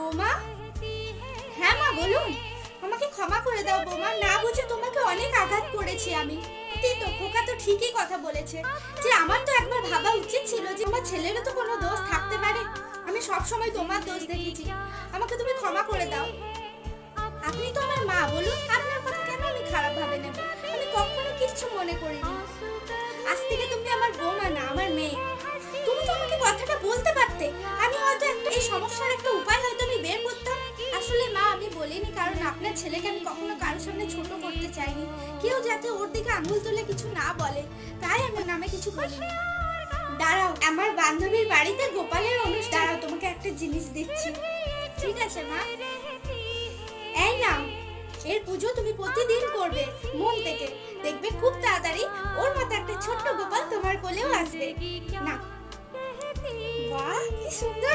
বৌমা। হ্যাঁ মা বলুন। আমাকে ক্ষমা করে দাও বৌমা, না বুঝে তোমাকে অনেক আঘাত করেছি আমি। তো খোকা তো ঠিকই কথা বলেছে, যে আমার তো একবার ভাবা উচিত ছিল যে আমার ছেলেরও তো কোনো দোষ থাকতে পারে। আমি সব সময় তোমার দোষ দেখেছি, আমাকে তুমি ক্ষমা করে দাও। আপনি তো আমার মা, বলুন আপনার কথা কেন আমি খারাপ ভাবে নেব? আমি কখনো কিছু মনে করিনি। আজ থেকে তুমি আমার বৌমা না, আমার মেয়ে। তুমি তো আমাকে কথাটা বলতে পারতে, আমি হয়তো একটা এই সমস্যার একটা উপায় হয়তো আমি বের করতাম। আসলে মা আমি বলিনি, কারণ আপনার ছেলেকে আমি কখনো কারোর সামনে ছোট করতে চাইনি, কেউ যাতে ওর দিকে আঙুল তুলে কিছু না বলে, তাই আমি নামে কিছু বলিনি। দাঁড়াও, আমার বান্ধবীর বাড়িতে গোপালের অনুষ্ঠান, দাঁড়াও তোমাকে একটা জিনিস দিচ্ছি। ঠিক আছে মা, এই নাও। এর পুজো তুমি প্রতিদিন করবে মন থেকে, দেখবে খুব তাড়াতাড়ি ওর মতো একটা ছোট্ট গোপাল তোমার কোলেও আসবে। না, বাহ কি সুন্দর।